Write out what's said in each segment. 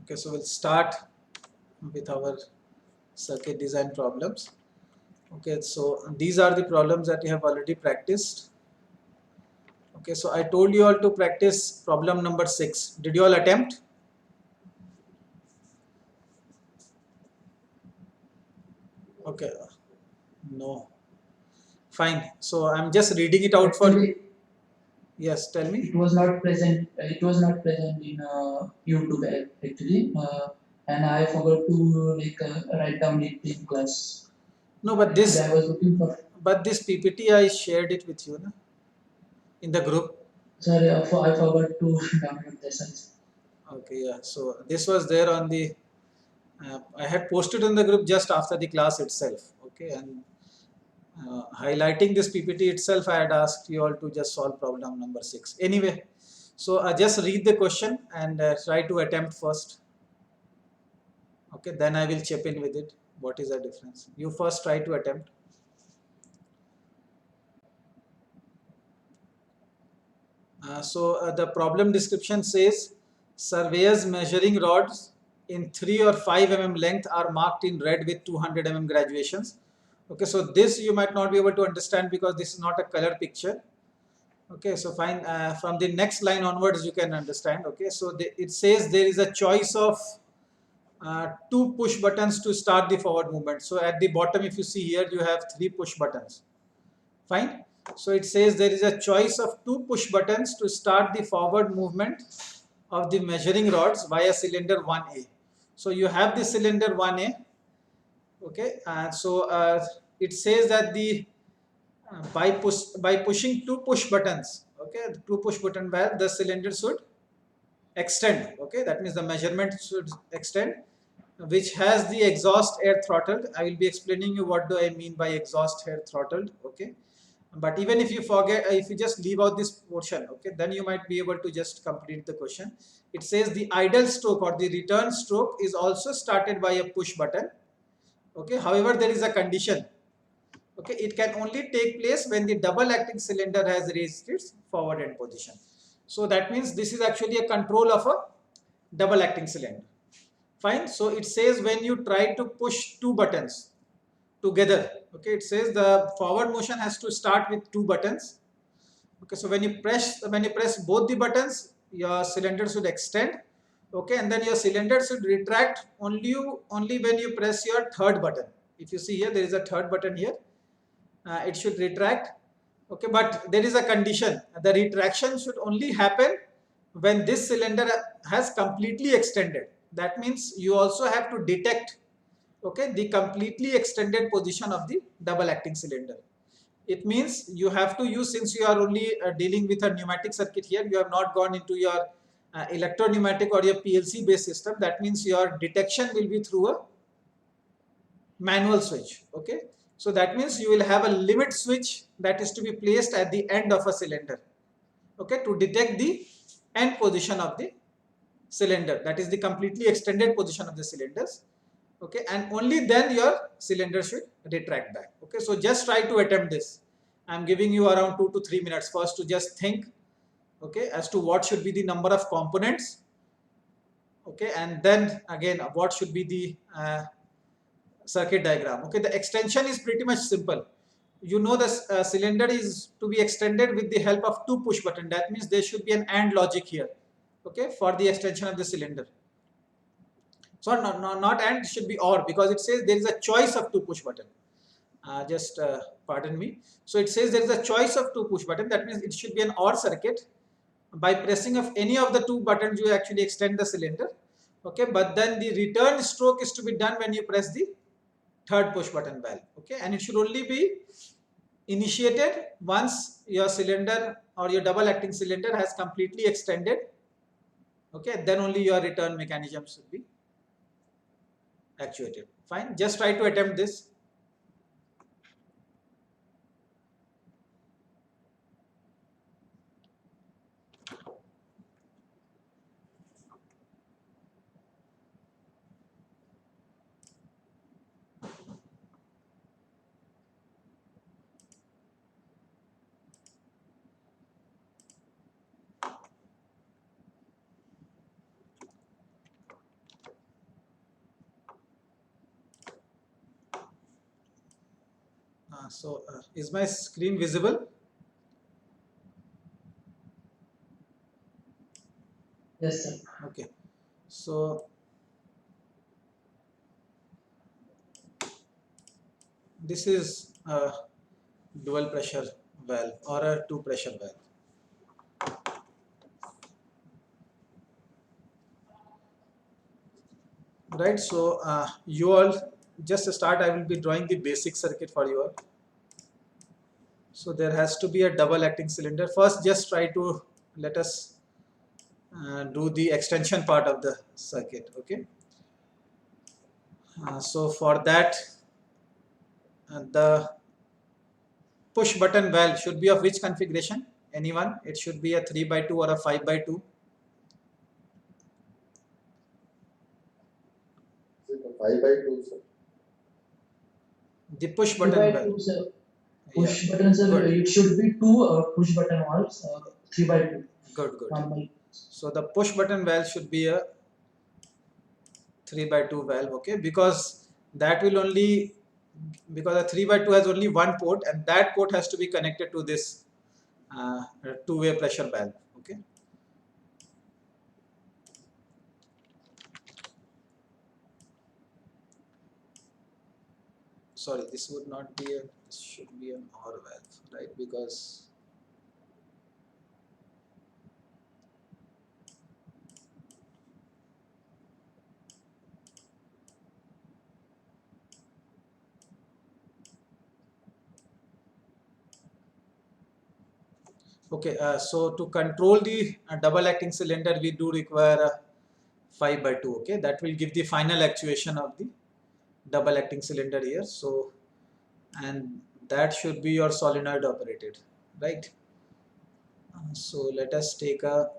Okay, so we'll start with our circuit design problems. Okay, so these are the problems that you have already practiced. Okay, so I told you all to practice problem number 6. Did you all attempt? Okay, no. Fine. So I'm just reading it out for you. Yes, tell me. It was not present. It was not present in YouTube actually, and I forgot to write down it in class. No, but Actually, I was looking for. but this PPT I shared it with you, na? In the group. Sorry, I forgot to download the slides. Okay, yeah. So this was there on the. I had posted in the group just after the class itself. Okay, and highlighting this PPT itself, I had asked you all to just solve problem number 6. Anyway, so just read the question and try to attempt first. Okay, then I will chip in with it. What is the difference? You first try to attempt. So the problem description says surveyors measuring rods in 3 or 5 mm length are marked in red with 200 mm graduations. Okay, so this you might not be able to understand because this is not a color picture. Okay, so fine. From the next line onwards, you can understand. Okay, so it says there is a choice of 2 push buttons to start the forward movement. So at the bottom, if you see here, you have 3 push buttons. Fine. So it says there is a choice of 2 push buttons to start the forward movement of the measuring rods via cylinder 1A. So you have the cylinder 1A. Okay, and so it says that the by pushing 2 push buttons, okay, the 2 push button valve, the cylinder should extend. Okay, that means the measurement should extend, which has the exhaust air throttled. I will be explaining you what do I mean by exhaust air throttled. Okay, but even if you forget, if you just leave out this portion, okay, then you might be able to just complete the question. It says the idle stroke or the return stroke is also started by a push button. Okay, however, there is a condition. Okay, it can only take place when the double acting cylinder has reached its forward end position. So that means this is actually a control of a double acting cylinder. Fine. So it says when you try to push 2 buttons together, okay, it says the forward motion has to start with 2 buttons. Okay, so when you press both the buttons, your cylinder should extend. Okay, and then your cylinder should retract only when you press your third button. If you see here, there is a third button here. It should retract. Okay, but there is a condition. The retraction should only happen when this cylinder has completely extended. That means you also have to detect, okay, the completely extended position of the double acting cylinder. It means you have to use, since you are only dealing with a pneumatic circuit here, you have not gone into your electro-pneumatic or your PLC based system. That means your detection will be through a manual switch. Okay, so that means you will have a limit switch that is to be placed at the end of a cylinder, okay, to detect the end position of the cylinder, that is the completely extended position of the cylinders. Okay, and only then your cylinder should retract back. Okay, so just try to attempt this. I'm giving you around 2 to 3 minutes first to just think, okay, as to what should be the number of components. Okay, and then again what should be the circuit diagram. Okay, the extension is pretty much simple. You know the cylinder is to be extended with the help of 2 push button. That means there should be an AND logic here, okay, for the extension of the cylinder. So not AND, should be OR, because it says there is a choice of 2 push button. Just pardon me. So it says there is a choice of 2 push button. That means it should be an OR circuit. By pressing of any of the 2 buttons, you actually extend the cylinder. Okay, but then the return stroke is to be done when you press the third push button valve. Okay, and it should only be initiated once your cylinder or your double acting cylinder has completely extended. Okay, then only your return mechanism should be actuated. Fine, just try to attempt this. Is my screen visible? Yes, sir. Okay. So this is a dual pressure valve or a two pressure valve. Right. So you all just to start, I will be drawing the basic circuit for you all. So there has to be a double acting cylinder. First, just try to let us do the extension part of the circuit. Okay. So for that, the push button valve should be of which configuration? Anyone? It should be a 3x2 or a 5x2. Is it a 5x2, sir? The push 2 button by valve. 2, sir. Yeah. Push button, sir. Good. It should be two push button valves, 3 by 2. Good. Normal. So the push button valve should be a 3x2 valve. Okay, because that will only, because a 3x2 has only one port, and that port has to be connected to this two-way pressure valve. Okay. Sorry, this would not be a, this should be an OR valve, right? Because okay, so to control the double acting cylinder, we do require a 5x2. Okay, that will give the final actuation of the double acting cylinder here. So, and that should be your solenoid operated, right? So let us take a,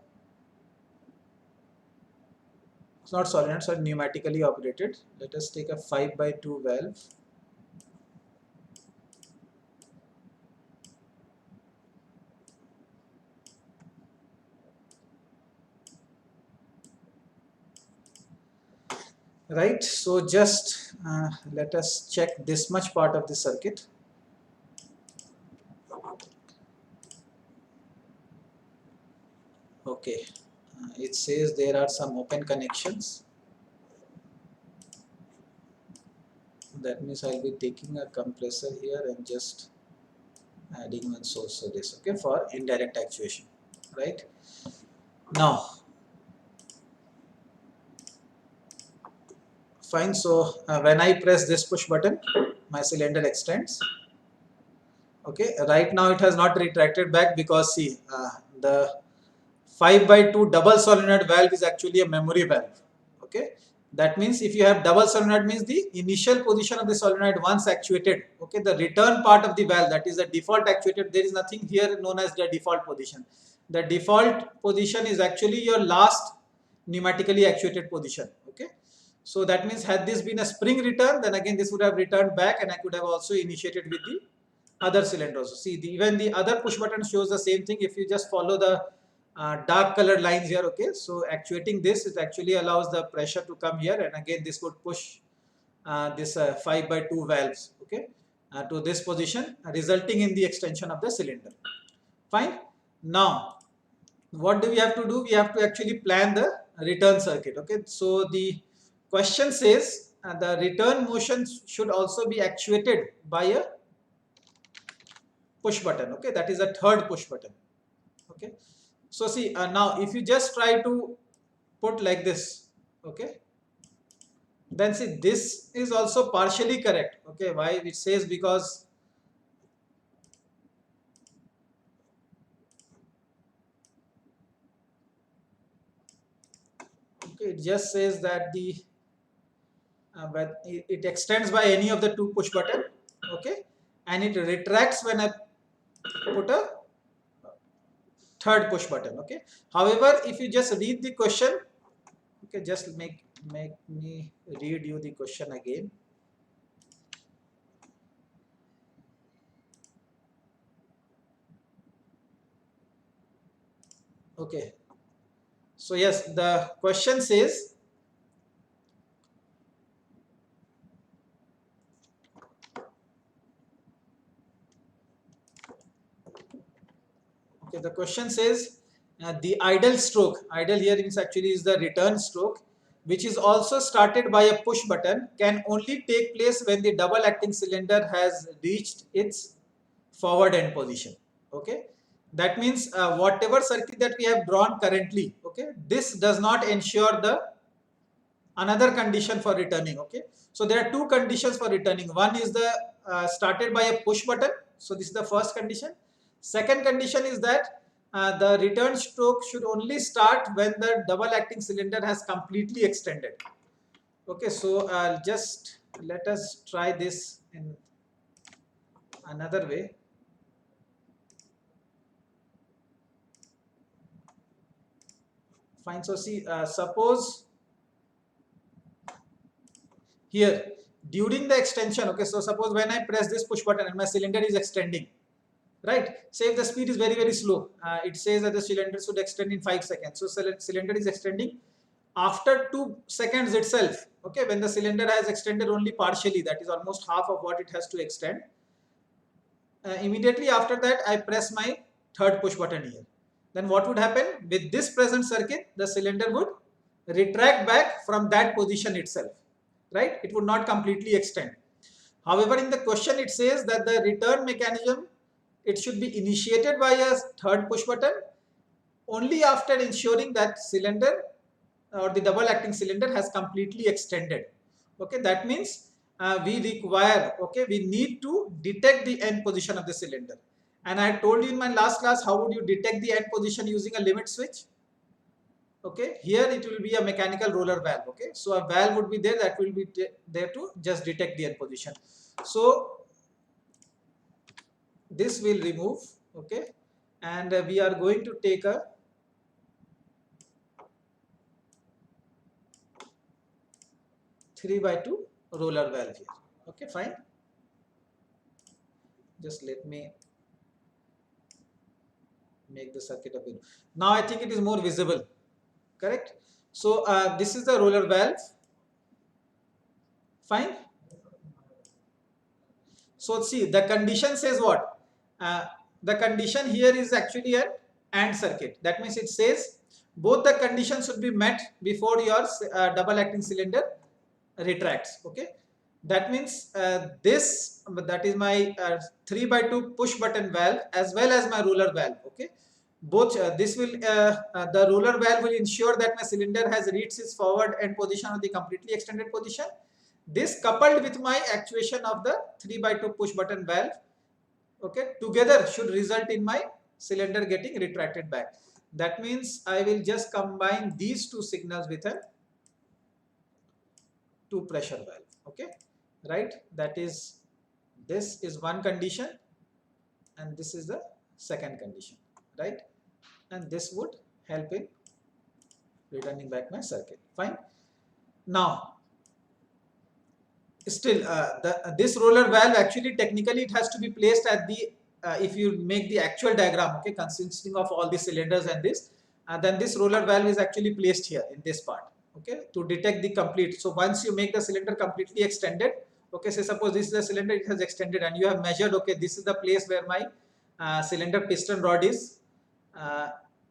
it's not solenoid, so pneumatically operated. Let us take a 5x2 valve. Right, so just let us check this much part of the circuit. Okay, it says there are some open connections. That means I'll be taking a compressor here and just adding one source of this, okay, for indirect actuation, right? Now, fine, so when I press this push button, my cylinder extends. Okay, right now it has not retracted back because see, the 5x2 double solenoid valve is actually a memory valve. Okay, that means if you have double solenoid, means the initial position of the solenoid once actuated, okay, the return part of the valve, that is the default actuated, there is nothing here known as the default position. The default position is actually your last pneumatically actuated position. Okay, so that means had this been a spring return, then again this would have returned back and I could have also initiated with the other cylinder also. See, even the other push button shows the same thing. If you just follow the dark colored lines here, okay, so actuating this, it actually allows the pressure to come here, and again this would push this 5x2 valves, okay, to this position, resulting in the extension of the cylinder. Fine. Now, what do we have to do? We have to actually plan the return circuit. Okay, so the question says the return motion should also be actuated by a push button. Okay, that is a third push button. Okay, so see, now if you just try to put like this, okay, then see this is also partially correct. Okay, why it says? Because okay, it just says that the but it extends by any of the two push button, okay, and it retracts when I put a third push button. Okay, however, if you just read the question, okay, just make me read you the question again. Okay, so yes, the question says Okay, the question says the idle stroke, idle here means actually is the return stroke, which is also started by a push button, can only take place when the double acting cylinder has reached its forward end position. Okay, that means whatever circuit that we have drawn currently, okay, this does not ensure the another condition for returning. Okay, so there are two conditions for returning. One is the started by a push button, so this is the first condition. Second condition is that the return stroke should only start when the double acting cylinder has completely extended. Okay, so just let us try this in another way. Fine, so see, suppose here during the extension, okay, so suppose when I press this push button and my cylinder is extending, right? Say if the speed is very slow, it says that the cylinder should extend in 5 seconds. So cylinder is extending after 2 seconds itself. Okay, when the cylinder has extended only partially, that is almost half of what it has to extend. Immediately after that, I press my third push button here. Then what would happen with this present circuit? The cylinder would retract back from that position itself, right? It would not completely extend. However, in the question it says that the return mechanism, it should be initiated by a third push button only after ensuring that cylinder or the double acting cylinder has completely extended. Okay, that means we require, okay, we need to detect the end position of the cylinder. And I told you in my last class how would you detect the end position using a limit switch. Okay, here it will be a mechanical roller valve. Okay, so a valve would be there that will be there to just detect the end position. So this will remove, okay, and we are going to take a three by two roller valve here. Okay, fine. Just let me make the circuit appear. Now I think it is more visible, correct? So this is the roller valve. Fine. So see, the condition says what? The condition here is actually an AND circuit. That means it says both the conditions should be met before your double acting cylinder retracts. Okay, that means this, that is my 3 by 2 push button valve as well as my roller valve. Okay, both this will the roller valve will ensure that my cylinder has reached its forward end position or the completely extended position. This coupled with my actuation of the 3 by 2 push button valve, okay, together should result in my cylinder getting retracted back. That means I will just combine these two signals with a 2 pressure valve. Okay, right? That is, this is one condition and this is the second condition, right? And this would help in returning back my circuit. Fine. Now still this roller valve actually technically it has to be placed at the if you make the actual diagram, okay, consisting of all the cylinders and this, then this roller valve is actually placed here in this part, okay, to detect the complete. So once you make the cylinder completely extended, okay, say suppose this is the cylinder, it has extended and you have measured, okay, this is the place where my cylinder piston rod is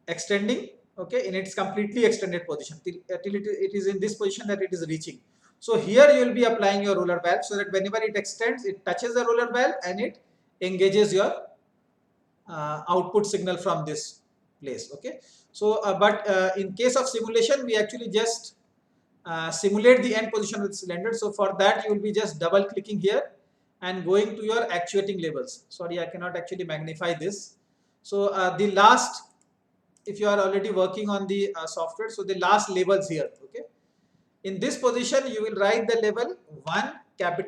extending, okay, in its completely extended position till it is in this position that it is reaching. So here you will be applying your roller valve so that whenever it extends, it touches the roller valve and it engages your output signal from this place. Okay. So, but in case of simulation, we actually just simulate the end position of the cylinder. So for that, you will be just double clicking here and going to your actuating labels. Sorry, I cannot actually magnify this. So the last, if you are already working on the software, so the last labels here, okay. In this position, you will write the label 1 capital